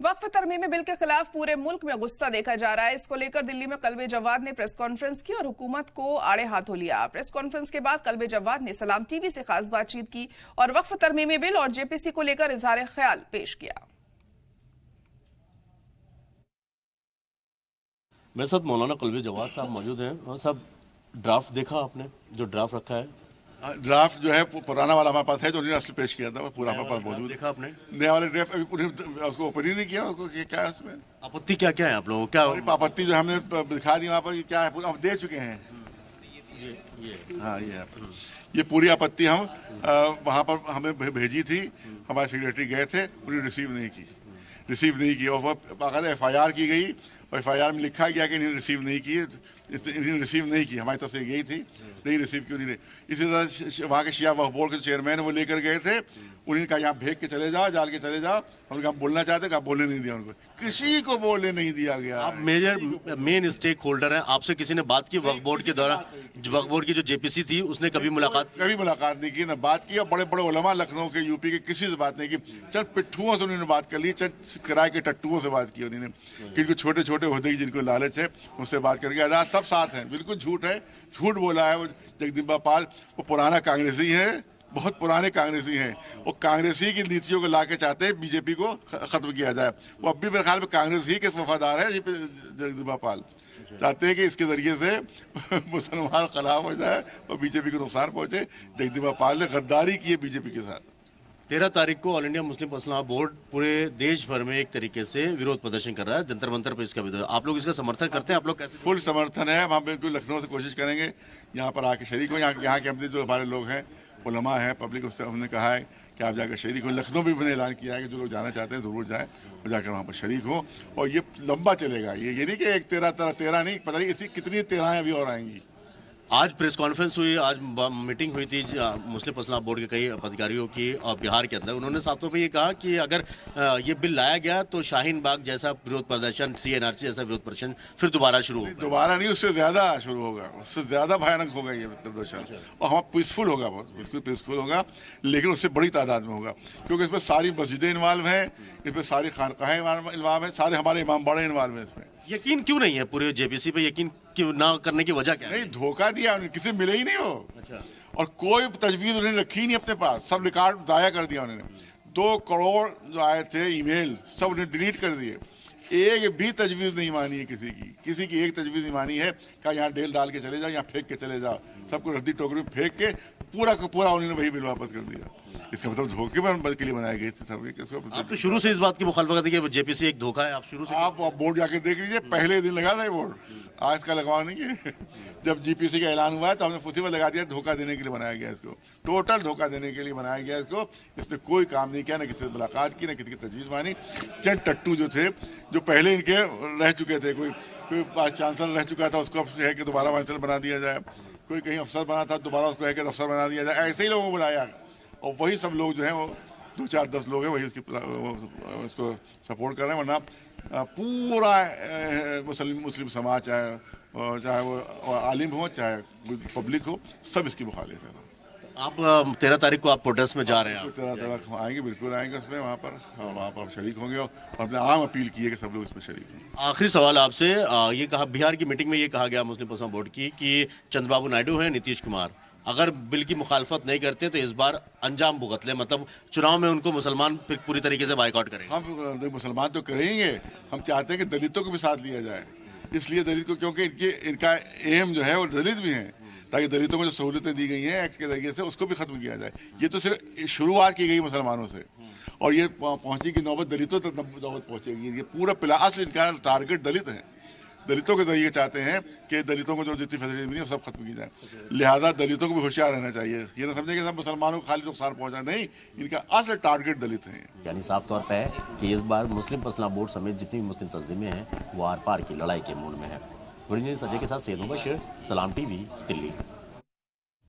वक्फ तरमीमी bill के खिलाफ पूरे मुल्क में गुस्सा देखा जा रहा है। इसको लेकर दिल्ली में कल्बे जवाद ने प्रेस कॉन्फ्रेंस की और हुकूमत को आड़े हाथों लिया। प्रेस कॉन्फ्रेंस के बाद कल्बे जवाद ने सलाम टीवी से खास बातचीत की और वक्फ तरमीमी बिल और जेपीसी को लेकर इजहार ख्याल पेश किया। मेरे साथ मौलाना कल्बे जवाद साहब मौजूद हैं। साहब, ड्राफ्ट देखा आपने, जो ड्राफ्ट रखा है? ड्राफ्ट जो है पुराना वाला हमारे पास है, जो उन्होंने असली पेश किया था, वो पूरा हमारे पास मौजूद देखा आपने? नया वाला ड्राफ्ट अभी उसको ओपन ही नहीं किया। उसको क्या है उसमें आपत्ति क्या क्या है आप लोगों को? क्या आपत्ति जो हमने दिखा दी वहाँ पर, क्या है पूरा हम दे चुके हैं। हाँ, ये पूरी आपत्ति हम वहाँ पर हमें भेजी थी, हमारे सेक्रेटरी गए थे, उन्होंने रिसीव नहीं की और वह बाकायदा FIR की गई और FIR में लिखा गया कि इन्हें रिसीव नहीं की, हमारी तरफ से यही थी, नहीं रिसीव क्यों नहीं। इसी तरह वहाँ के शिया वक्फ बोर्ड के चेयरमैन वो लेकर गए थे, उन्होंने कहा यहाँ भेज के चले जाओ, जाल के चले जाओ। उनका हम बोलना चाहते, कहा बोलने नहीं दिया, उनको किसी को बोलने नहीं दिया गया। आप मेन स्टेक होल्डर हैं, आपसे किसी ने बात की वक्फ बोर्ड के दौरान? वक्फ बोर्ड की जो जेपीसी थी उसने कभी मुलाकात नहीं की, ना बात की। और बड़े बड़े उलमा लखनऊ के, यूपी के, किसी से बात नहीं की। चंद पिट्ठुओं से उन्होंने बात कर ली, चंद किराए के टट्टुओं से बात की उन्होंने, क्योंकि छोटे छोटे होते ही जिनको लालच है उससे बात करके आजाद सब साथ हैं। बिल्कुल झूठ है, झूठ बोला है वो जगदम्बा पाल। वो पुराना कांग्रेसी है, बहुत पुराने कांग्रेसी हैं। वो कांग्रेसी की नीतियों को लाके चाहते हैं बीजेपी को खत्म किया जाए। वो अब भी मेरे ख्याल में कांग्रेस ही के वफादार है। जगदम्बा पाल चाहते हैं कि इसके जरिए से मुसलमान खिलाफ हो जाए और बीजेपी को नुकसान पहुंचे। जगदम्बा पाल ने गद्दारी की है बीजेपी के साथ। 13 तारीख को all India Muslim personal board पूरे देश भर में एक तरीके से विरोध प्रदर्शन कर रहा है, जंतर मंतर पर इसका विरोध। आप लोग इसका समर्थन करते हैं? आप लोग कैसे? फुल समर्थन है। हम बिल्कुल लखनऊ से कोशिश करेंगे यहाँ पर आके शरीक हो। यहाँ के अपने जो हमारे लोग हैं, उलमा है, पब्लिक, उससे हमने कहा है कि आप जाकर शरीक हो। लखनऊ भी मैंने ऐलान किया है कि जो लोग जाना चाहते हैं ज़रूर जाएं और जाकर वहाँ पर शरीक हो। और ये लंबा चलेगा, ये नहीं कि एक 13 नहीं, पता नहीं इसी कितनी 13 अभी और आएंगी। आज प्रेस कॉन्फ्रेंस हुई, आज मीटिंग हुई थी मुस्लिम पर्सनल बोर्ड के कई अधिकारियों की बिहार के अंदर। उन्होंने साफ तौर पर ये कहा कि अगर ये बिल लाया गया तो शाहीन बाग जैसा विरोध प्रदर्शन, CNRC जैसा विरोध प्रदर्शन फिर दोबारा शुरू होगा। दोबारा नहीं, उससे ज़्यादा शुरू होगा, उससे ज़्यादा भयानक होगा ये प्रदर्शन। और हमारा पीसफुल होगा, बहुत बिल्कुल पीसफुल होगा, लेकिन उससे बड़ी तादाद में होगा, क्योंकि इसमें सारी मस्जिदें इन्वॉल्व हैं, इसमें सारी खानकाहें इन्वॉल्व हैं, सारे हमारे इमाम बड़े इन्वॉल्व हैं इसमें। यकीन क्यों नहीं है पूरे जेपीसी पे? यकीन क्यों ना करने की वजह क्या है? नहीं, धोखा दिया उन्होंने, किसी मिले ही नहीं हो। अच्छा। और कोई तजवीज़ उन्होंने रखी ही नहीं अपने पास, सब रिकॉर्ड दाया कर दिया उन्होंने। 2 करोड़ जो आए थे ईमेल, सब उन्हें डिलीट कर दिए। एक भी तजवीज़ नहीं मानी है किसी की एक तजवीज़ नहीं मानी है। कहा यहाँ डेल डाल के चले जाओ, यहाँ फेंक के चले जाओ, सबको रद्दी टोकरी में फेंक के पूरा का पूरा उन्होंने वही बिल वापस कर दिया। इसका मतलब धोखे के लिए बनाए गए थे सब। आप तो शुरू से इस बात की मुखालफत करते कि जेपीसी एक धोखा है। आप शुरू से आप बोर्ड जाके देख लीजिए, पहले दिन लगा था बोर्ड, आज का लगवा नहीं है। जब GPC का ऐलान हुआ है तो हमने मुसीबत लगा दिया, धोखा देने के लिए बनाया गया इसको, टोटल धोखा देने के लिए बनाया गया इसको। इसने कोई काम नहीं किया, ना किसी से मुलाकात की, ना किसी की तजवीज़ मानी। चंद टट्टू जो थे, जो पहले इनके रह चुके थे, कोई वाइस चांसलर रह चुका था, उसको है कि दोबारा वाइस चांसलर बना दिया जाए, कोई कहीं अफसर बना था, दोबारा उसको है कि अफसर बना दिया जाए, ऐसे ही लोगों को बुलाया। और वही सब लोग जो हैं, वो 2, 4, 10 लोग हैं, वही उसको सपोर्ट कर रहे हैं। वरना पूरा मुस्लिम समाज, चाहे वो आलिम हो, चाहे पब्लिक हो, सब इसकी मुखालिफ है। आप 13 तारीख को आप प्रोटेस्ट में जा रहे हैं? 13 तारीख हम आएंगे, बिल्कुल आएंगे उसमें, वहाँ पर शरीक होंगे और अपने आम अपील की है कि सब लोग इसमें शरीक हों। आखिरी सवाल आपसे, ये कहा बिहार की मीटिंग में ये कहा गया मुस्लिम पर्सनल बोर्ड की कि चंद्रबाबू नायडू हैं, नीतीश कुमार, अगर बिल की मुखालफत नहीं करते तो इस बार अंजाम भुगत ले, मतलब चुनाव में उनको मुसलमान फिर पूरी तरीके से बाइकआउट करेंगे। हम मुसलमान तो करेंगे, हम चाहते हैं कि दलितों को भी साथ लिया जाए। इसलिए दलित को, क्योंकि इनका एम जो है वो दलित भी हैं, ताकि दलितों को जो सहूलतें दी गई हैं एक्ट के जरिए से, उसको भी खत्म किया जाए। ये तो सिर्फ शुरुआत की गई मुसलमानों से, और ये पहुंचेगी नौबत दलितों तक, नौबत पहुंचेगी। ये पूरा प्लास इनका टारगेट दलित है। दलितों के जरिए चाहते हैं कि दलितों को जो जितनी फैसिलिटी मिली है सब खत्म की जाए। लिहाजा दलितों को भी होशियार रहना चाहिए, ये ना समझे कि सब मुसलमानों को खाली नुकसान पहुंचा, नहीं, इनका असल टारगेट दलित हैं। यानी साफ तौर पर है कि इस बार मुस्लिम पर्सनल बोर्ड समेत जितनी भी मुस्लिम तंजीमें हैं वो आर पार की लड़ाई के मूड में है। संजय के साथ सैयद मुबशिर, सलाम टीवी, दिल्ली।